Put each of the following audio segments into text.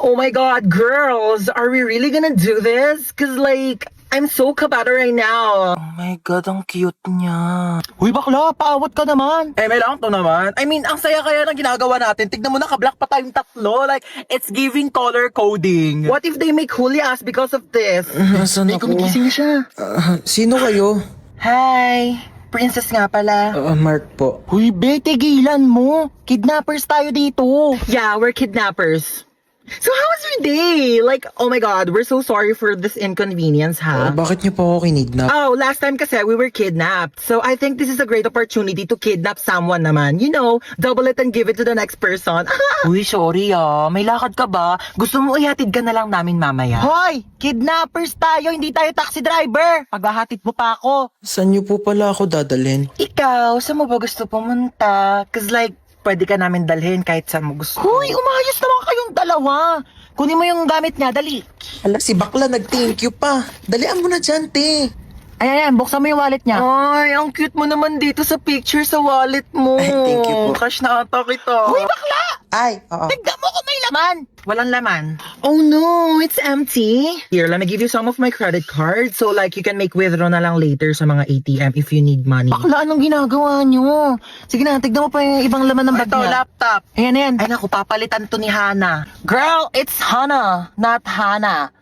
Oh my god, girls, are we really gonna do this? Cause like, I'm so kabata right now. Oh my God, ang cute niya. Huy bakla, paawat ka naman. Eh, may lang to naman. I mean, ang saya kaya ng ginagawa natin. Tignan mo, naka-black pa tayong tatlo. Like, it's giving color coding. What if they make huli us because of this? Nasaan Ay, ako? gumigising na siya. Sino kayo? Hi, princess nga pala. Mark po. Huy, be, tigilan mo. Kidnappers tayo dito. Yeah, we're kidnappers. So how was your day? Like, oh my god, we're so sorry for this inconvenience, ha? Bakit niyo po ako kinidnap? Oh, last time kasi we were kidnapped. So I think this is a great opportunity to kidnap someone naman. You know, double it and give it to the next person. Uy, sorry may lakad ka ba? Gusto mo ihatid ka na lang namin mamaya? Hoy! Kidnappers tayo, hindi tayo taxi driver! Paghahatid mo pa ako. Saan niyo po pala ako dadalhin? Ikaw, saan mo ba gusto pumunta? Cause like, pwede ka namin dalhin kahit saan mo gusto. Hoy, umayos naman kayong dalawa. Kunin mo yung gamit niya, dali. Ala, si bakla nag-thank you pa. Dalian mo na dyan, te. Ayan, buksan mo yung wallet niya. Ay, ang cute mo naman dito sa picture sa wallet mo. Ay, thank you po. Cash na ata kita. Hoy, bakla! Ay, oo. Tignan mo kung may laman. Walang laman. Oh no, it's empty. Here, let me give you some of my credit card so like you can make withdraw na lang later sa mga ATM if you need money. Bakla, anong ginagawa nyo? Sige na, tignan mo pa yung ibang laman ng bag niya. Ito, laptop. Ayan. Ay naku, papalitan to ni Hana. Girl, it's Hana, not Hana.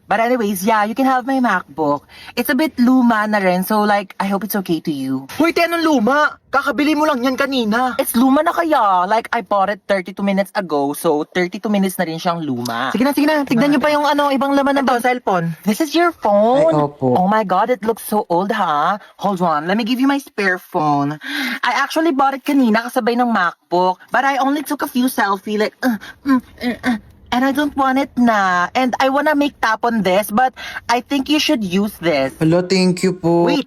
But anyways, yeah, you can have my MacBook. It's a bit luma na rin, so like, I hope it's okay to you. Hoy, anong luma? Kakabili mo lang yan kanina. It's luma na kaya. Like, I bought it 32 minutes ago, so 32 minutes na rin siyang luma. Sige na. Tignan niyo pa yung ibang laman ng cellphone. This is your phone? Ay, opo. Oh my god, it looks so old, ha? Hold on, let me give you my spare phone. I actually bought it kanina kasabay ng MacBook, but I only took a few selfie, like, and I don't want it na. And I wanna make tap on this, but I think you should use this. Hello, thank you po. Wait.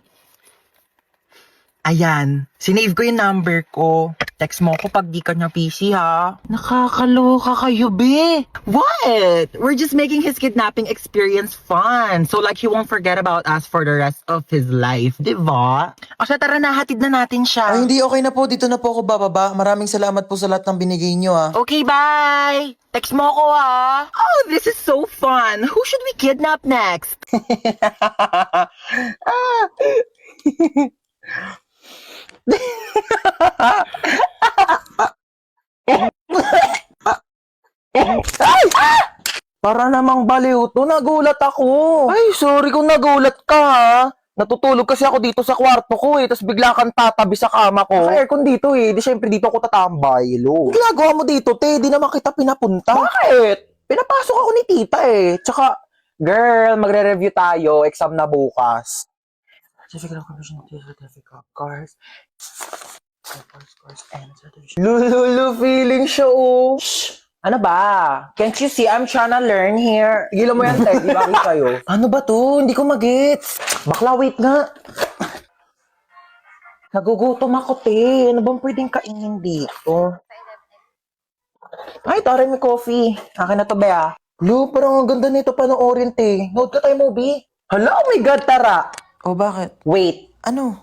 Ayan. Sinave ko yung number ko. Text mo ako pag di ka niya PC, ha? Nakakaloka kayo, be. What? We're just making his kidnapping experience fun. So like he won't forget about us for the rest of his life. Diba? O siya, tara na, hatid na natin siya. Ay, hindi, okay na po. Dito na po ako bababa. Maraming salamat po sa lahat ng binigay niyo, Okay, bye! Text mo ako, ha? Oh, this is so fun! Who should we kidnap next? Para namang baliw to, nagulat ako. Ay, sorry kung nagulat ka, ha. Natutulog kasi ako dito sa kwarto ko, tapos bigla kang tatabi sa kama ko. Naka-aircon dito, di syempre dito ako tatambay, lo. Ginagawa mo dito, te, di naman kita pinapunta. Bakit? Pinapasok ako ni tita, Tsaka, girl, magre-review tayo, exam na bukas. Certificate of Commission, Certificate of Course. Lulu, feeling show. Shh! Ano ba? Can't you see I'm trying to learn here? Gilan mo yan, te. Di ba kayo? Ano ba to? Hindi ko magets. Bakla, wait nga. Nagugutom ako, te. Ano bang pwedeng kainin dito? Ay, tara, may coffee. Akin na to, Bea. Lu, parang ang ganda nito panoorin, te. Note ka tayo, movie. Hala, oh my God, tara. Oh, bakit? Wait. Ano?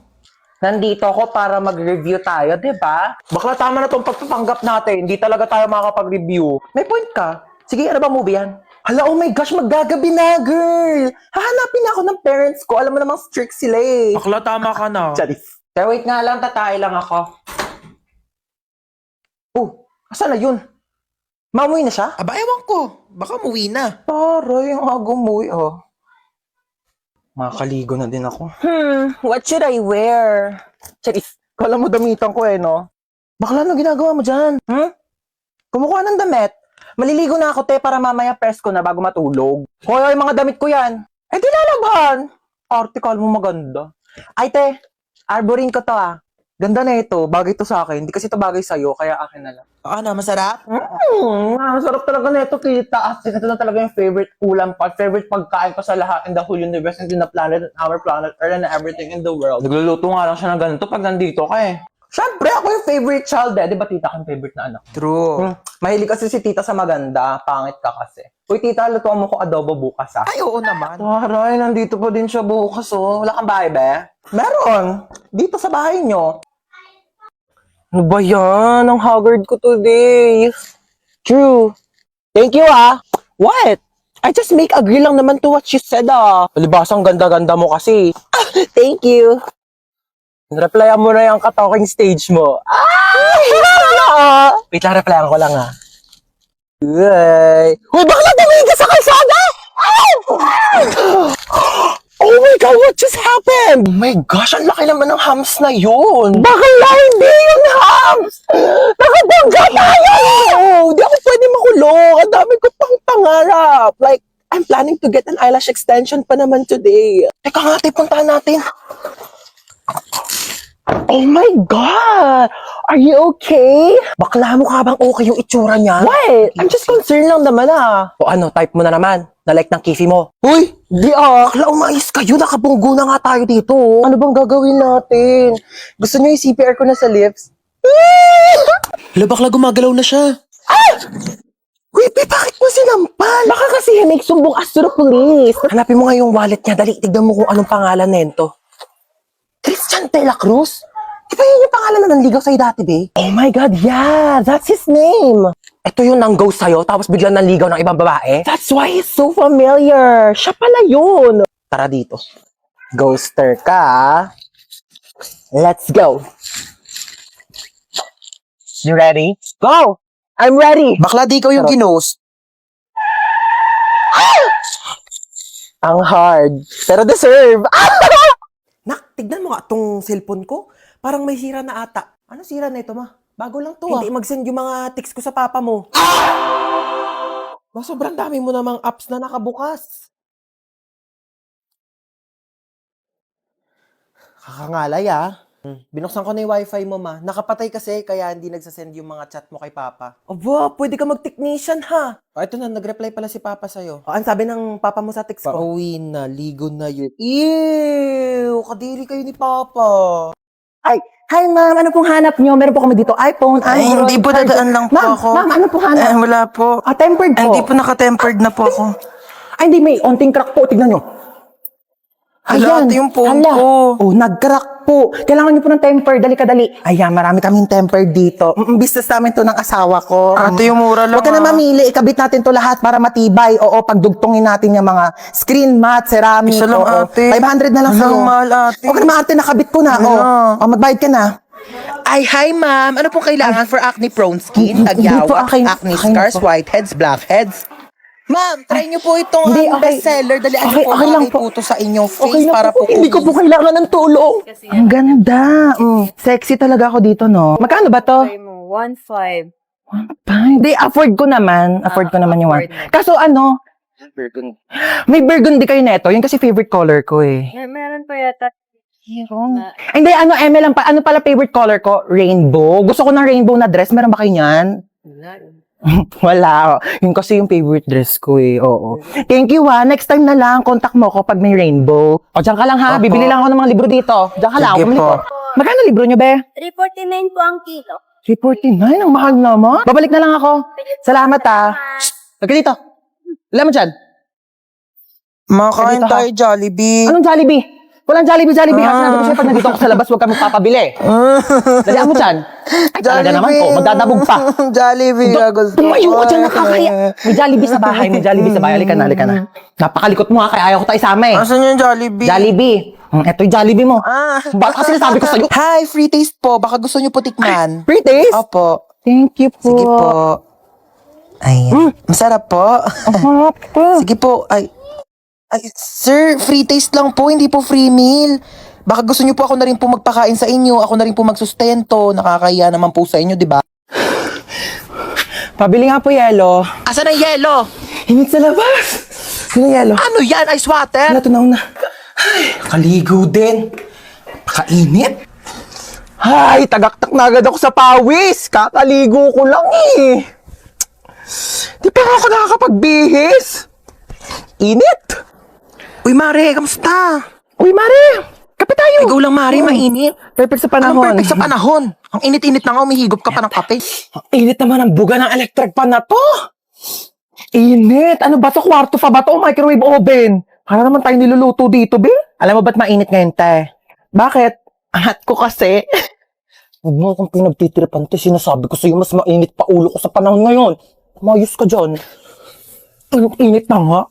Nandito ako para mag-review tayo, di ba? Bakla, tama na tong pagpapanggap natin. Hindi talaga tayo makakapag-review. May point ka. Sige, ano ba movie yan? Hala, oh my gosh, maggagabi na, girl. Hahanapin ako ng parents ko. Alam mo namang strict sila, Bakla, tama ka na. Charis. Kaya wait nga lang, tatay lang ako. Oh, asan na yun? Mamuwi na siya? Aba, ewan ko. Baka umuwi na. Taray, ang agumuwi, Makakaligo na din ako. What should I wear? Charis, kala mo damitan ko no? Bakla, ano ginagawa mo dyan? Kumukuha ng damit. Maliligo na ako, te, para mamaya press ko na bago matulog. Hoy, mga damit ko yan. Eh, di lalaban. Article mo maganda. Ay, te, arborin ko to, Ganda na ito. Bagay to sa akin. Hindi kasi ito bagay sa'yo, kaya akin na lang. Ano, masarap? Masarap talaga na ito, kita. As in, ito na talaga yung favorite ulam ko. Favorite pagkain ko sa lahat in the whole universe and in the planet, and our planet, Earth, and everything in the world. Nagluluto nga lang siya ng ganito pag nandito ka Siyempre, ako yung favorite child Di ba tita kang favorite na anak? True. Mahilig kasi si tita sa maganda. Pangit ka kasi. Uy, tita, lutuan mo ko adobo bukas, Ay, oo naman. Taray, nandito pa din siya bukas, Wala kang bahay, be? Meron. Dito sa bahay nyo. Ano ba yan? Ang haggard ko today. True. Thank you, What? I just make agree lang naman to what you said, ah. Palibasang ganda-ganda mo kasi. Thank you. Replyan mo na yung ka-talking stage mo. Ay! Wait lang, replyan ko lang, ah. Uy! Uy, bakla tumingin ka sa kalsada? Ay! Oh my God, what just happened? Oh my gosh, ang laki naman ng hams na yun. Bakla, hindi yung hams! Nakabangga tayo! Hindi ako pwede makulong. Ang dami ko pang pangarap. Like, I'm planning to get an eyelash extension pa naman today. Teka nga, puntahan natin. Oh my God! Are you okay? Bakla mo ka bang okay yung itsura niya? What? I'm just concerned lang naman, ah. O ano, type mo na naman. Na-like ng kifi mo. Uy! Di ah! Bakla, umayos kayo. Nakabunggo na nga tayo dito. Ano bang gagawin natin? Gusto niyo yung CPR ko na sa lips? Hala, bakla gumagalaw na siya. Wait, bakit mo sinampal? Baka kasi may sumbong astro police. Hanapin mo nga yung wallet niya. Dali, tignan mo kung anong pangalan nento. Christian de la Cruz? Di ba yun yung pangalan na nanligaw sa'yo dati, be? Oh my God, yeah! That's his name! Ito yung nang-ghost sa'yo, tapos biglang nanligaw ng ibang babae? That's why he's so familiar! Siya pala yun! Tara dito. Ghoster ka, ah. Let's go! You ready? Go! I'm ready! Bakla, di ikaw yung ginost. Ang hard, pero deserve! Nak, tignan mo nga itong cellphone ko. Parang may sira na ata. Ano sira na ito, ma? Bago lang to, Hindi mag-send yung mga text ko sa papa mo. Sobrang dami mo namang apps na nakabukas. Kakangalay, ah. Binuksan ko na yung wifi mo, ma. Nakapatay kasi, kaya hindi nagsasend yung mga chat mo kay papa. Aba, pwede ka mag-technician, ha? O, ito na, nag-reply pala si papa sa'yo. O, ang sabi ng papa mo sa text ko? Pauwi na, ligo na yun. Ew! Kadiri kayo ni Papa. Ay, hi ma'am, ano pong hanap nyo? Meron po kami dito iPhone, Ay, Android, hindi po, charger. dadaan lang po Ma'am, ako. Ma'am, ano po hanap? Wala po. Tempered po. Ay, hindi po naka-tempered na po ako. Ay, hindi, may onting crack po. Tignan nyo. Hala, ate, yung phone hala. ko. Oh, nag-crack po. Kailangan nyo po ng tempered. Dali. Ayan, marami kaming tempered dito. Business namin to ng asawa ko. Ate, yung mura lang. Huwag ka na mamili. Ikabit natin to lahat para matibay. Oo, pagdugtungin natin yung mga screen mat, ceramic. Isa lang, oo. ate. 500 na lang Hala, sa'yo. mahal, ate. Huwag ka na maarte, nakabit ko na. Ano? Oh, magbayad ka na. Ay, hi ma'am. Ano pong kailangan for acne prone skin? Hindi po, Tagyawa, akin- acne akin scars, po. whiteheads, blackheads. Ma'am, try niyo po itong Hindi, ang okay. bestseller. Dalian niyo po Okay lang bakit po. po ito sa inyong face Okay na para po. po Hindi ko po kailangan ng tulong. Ang ganda. Sexy talaga ako dito, no? Magkano ba to? Try mo, 1.5. Hindi, afford ko naman. Afford ko naman yung one. Kaso ano, may burgundy kayo neto. Yun kasi favorite color ko eh. Meron pa yata. Hindi, ano, Eme lang pa. Ano pala favorite color ko? Rainbow. Gusto ko ng rainbow na dress. Meron ba kayo niyan? Wala. Yun kasi yung favorite dress ko eh. Oo. Thank you ha. Next time na lang, contact mo ko pag may rainbow. O, dyan ka lang ha. Opo. Bibili lang ako ng mga libro dito. Dyan ka lang. Sige Bumili po. ko. Magkano libro nyo, be? 349 po ang kilo. 349? Ang mahal naman. Babalik na lang ako. Salamat ha. Lagay dito. Alam mo dyan? Makain Dito, ha? tayo, Jollibee. Anong Jollibee? Walang Jollibee. Ha? Sinabi ko sa'yo, pag nandito ako sa labas, huwag kami papabili. Dalihan mo dyan. Ay, talaga naman po. Magdadabog pa. Jollibee. gusto Tumayo ko. ka dyan, nakakaya. May Jollibee sa bahay. Halika na. Napakalikot mo ha, kaya ayaw ko tayo isama eh. Asan yung Jollibee? Jollibee. Eto yung Jollibee mo. Baka kasi nasabi ko sa'yo. Hi, free taste po. Baka gusto niyo po tikman. Free taste? Opo. Thank you po. Sige po. Ayan. Masarap po. Sige po. Ay, sir, free taste lang po, hindi po free meal. Baka gusto niyo po ako na rin po magpakain sa inyo, ako na rin po magsustento, nakakahiya naman po sa inyo, di ba? Pabili nga po yelo. Asan ang yelo? Hinit sa labas. Sino yelo? Ano yan? Ice water? Tunaw na. Ay, kaligo din. Pakainit. Ay, tagaktak na agad ako sa pawis. Kakaligo ko lang eh. Di pa ako nakakapagbihis. Init. Uy, Mare, kamusta? Uy, Mare. Kape tayo. Ikaw lang, Mare, mainit. Perfect sa Anong panahon. perfect sa panahon? Ang init-init na nga, umihigop ka pa ng kape. Ang init naman ang buga ng electric pan na to. Init. Ano ba to? Kwarto pa ba to? Microwave oven. Para naman tayo niluluto dito, be. Alam mo ba't mainit ngayon, te? Bakit? Angat ko kasi. Huwag mo akong pinagtitiripan, te. Sinasabi ko sa'yo, mas mainit pa ulo ko sa panahon ngayon. Mayos ka dyan. Init na nga.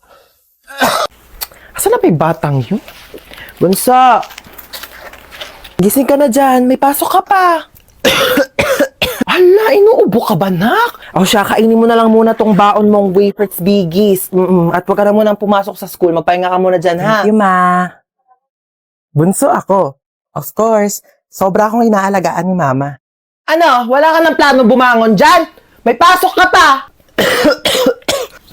Asan na ba yung batang yun? Bunso! Gising ka na dyan. May pasok ka pa. Hala, inuubo ka ba, nak? O siya, kainin mo na lang muna tong baon mong Wafers Biggies. At huwag ka na munang pumasok sa school. Magpahinga ka muna dyan, ha? Thank you, ma. Bunso ako. Of course. Sobra akong inaalagaan ni mama. Ano? Wala ka ng plano bumangon dyan? May pasok ka pa!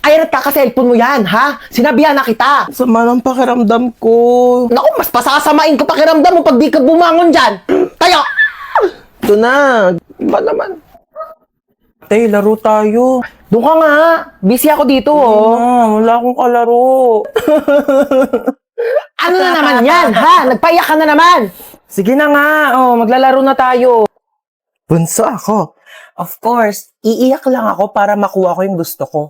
Ayan at kaka-cellphone mo yan, ha? Sinabihan na kita. Sama ng pakiramdam ko. Naku, mas pasasamain ko pakiramdam mo pag di ka bumangon dyan. Tayo! Ito na. Ba naman? Tay, laro tayo. Doon ka nga. Busy ako dito, oh. Wala akong kalaro. Ano na naman yan, ha? Nagpaiyak ka na naman. Sige na nga, oh, maglalaro na tayo. Bunso ako. Of course, iiyak lang ako para makuha ko yung gusto ko.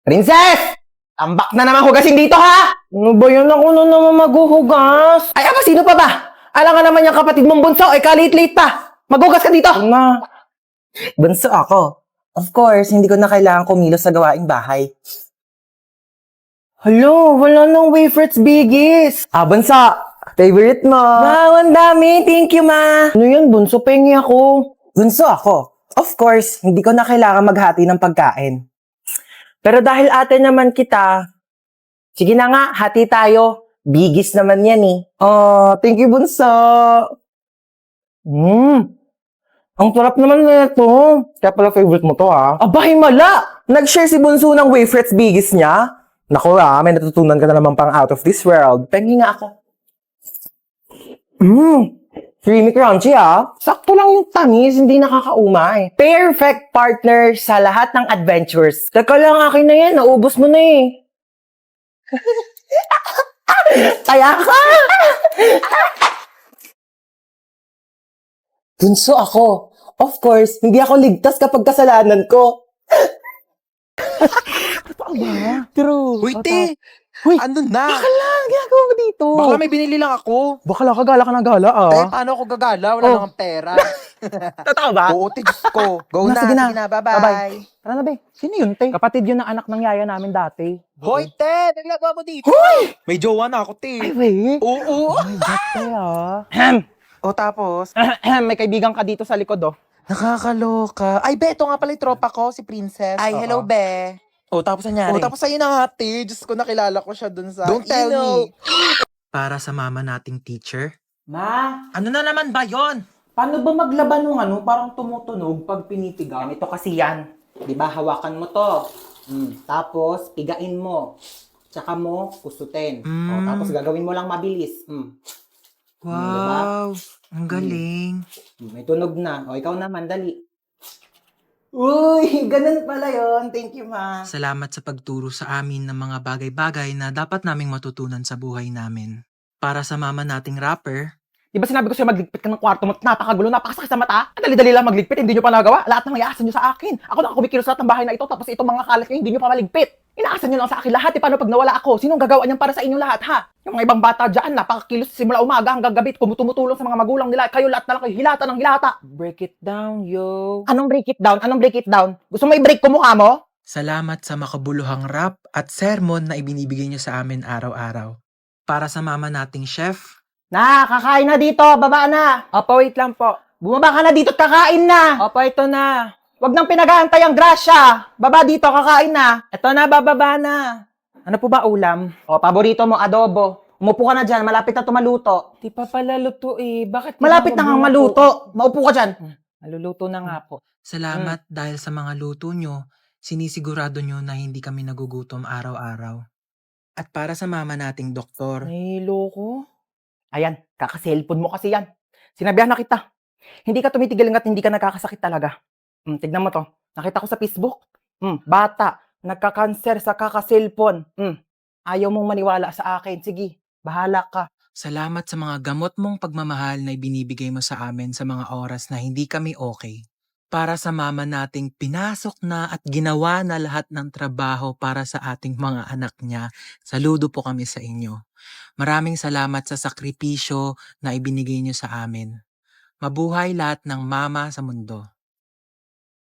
Princess! Tambak na naman hugasin dito, ha? Ano ba yun? Ako na naman maghuhugas. Ay, ama, sino pa ba? Alam nga naman yung kapatid mong bunso, ay kalit-late pa. Maghugas ka dito. Na. Bunso ako. Of course, hindi ko na kailangan kumilos sa gawaing bahay. Hello, wala nang Wafers Biggies. Ah, bunso, favorite mo. Wow, ang dami. Thank you, ma. Ano yan, bunso? Pengi ako. Bunso ako. Of course, hindi ko na kailangan maghati ng pagkain. Pero dahil ate naman kita, sige na nga, hati tayo. Bigis naman yan eh. Oh, thank you, bunso. Ang sarap naman na ito. Kaya pala favorite mo to, ah. Aba, himala! Nag-share si Bunso ng Wafers Bigis niya. Naku may natutunan ka na naman pang out of this world. Pengi nga ako. Creamy crunchy Sakto lang yung tamis, hindi nakakaumay. Perfect partner sa lahat ng adventures. Teka lang, akin na yan. Naubos mo na eh. Taya ka! Bunso ako. Of course, hindi ako ligtas kapag kasalanan ko. True. Uy, te! Uy, Ano na? Ano ginagawa mo dito? Bakla may binili lang ako. Bakala ka gala ka ng gala Te, paano ako gagala? Wala nang pera. Totoo ba? Oo, te, Diyos ko. Go na, Sige na. sige na, bye-bye. Bye-bye. Tara na, be. Sino yun, te? Kapatid yun ng anak ng yaya namin dati. Hoy, te! Naglagawa mo dito. Hoy! May jowa na ako, te. Ay, wait. Oo. Ay, ba't kaya? O, tapos? May kaibigan ka dito sa likod, oh. Nakakaloka. Ay, be, ito nga pala yung tropa ko, si Princess. Ay, hello, be. Oh, tapos nangyari? O, tapos sa'yo na nga, te. Diyos ko, nakilala ko siya dun sa... Don't tell me. Para sa mama nating teacher. Ma, Ano na naman ba yon? paano ba maglaban ng parang tumutunog pag pinitigan? Ito kasi yan. Di ba, hawakan mo to. Tapos, pigain mo. Tsaka mo, kusutin. O, tapos gagawin mo lang mabilis. Wow, ang galing. May tunog na. O, ikaw naman, dali. Uy, ganun pala yon. Thank you, ma. Salamat sa pagturo sa amin ng mga bagay-bagay na dapat naming matutunan sa buhay namin. Para sa mama nating rapper, Di ba sinabi ko sa'yo magligpit ka ng kwarto mo? Napakagulo, napakasakit sa mata. Ang dali-dali lang magligpit, hindi nyo pa nagawa. Lahat ng iaasan nyo sa akin. Ako na kumikilos lahat ng bahay na ito, tapos itong mga kalat nyo, hindi nyo pa maligpit. Inaasan nyo lang sa akin lahat. Paano pag nawala ako? Sinong gagawa niyan para sa inyong lahat, ha? Yung mga ibang bata dyan, napakakilos simula umaga hanggang gabi, tumutulong sa mga magulang nila. Kayo lahat na lang kayo, hilata ng hilata. Break it down, yo. Anong break it down? Anong break it down? Gusto mo i-break ko mukha mo? salamat sa makabuluhang rap at sermon na ibinibigay niyo sa amin araw-araw. Para sa mama nating chef, Kakain na dito, baba na. Opo, wait lang po. Bumaba ka na dito at kakain na. Opo, ito na. Huwag nang pinag-aantay ang grasya. Baba dito, kakain na. Ito na, bababa na. Ano po ba ulam? O, paborito mo, adobo. Umupo ka na dyan, malapit na tumaluto. Di pa pala luto eh. Bakit? Malapit na kang maluto. Maupo ka dyan. Maluluto na nga po. salamat dahil sa mga luto nyo, sinisigurado nyo na hindi kami nagugutom araw-araw. At para sa mama nating doktor, Nahilo ko. Ayan, kaka-cellphone mo kasi yan. Sinabihan na kita. Hindi ka tumitigil hanggat hindi ka nagkakasakit talaga. Tignan mo to. Nakita ko sa Facebook. Bata, nagka-cancer sa kaka-cellphone. Ayaw mong maniwala sa akin. Sige, bahala ka. salamat sa mga gamot mong pagmamahal na ibinibigay mo sa amin sa mga oras na hindi kami okay. Para sa mama nating pinasok na at ginawa na lahat ng trabaho para sa ating mga anak niya, saludo po kami sa inyo. Maraming salamat sa sakripisyo na ibinigay niyo sa amin. Mabuhay lahat ng mama sa mundo.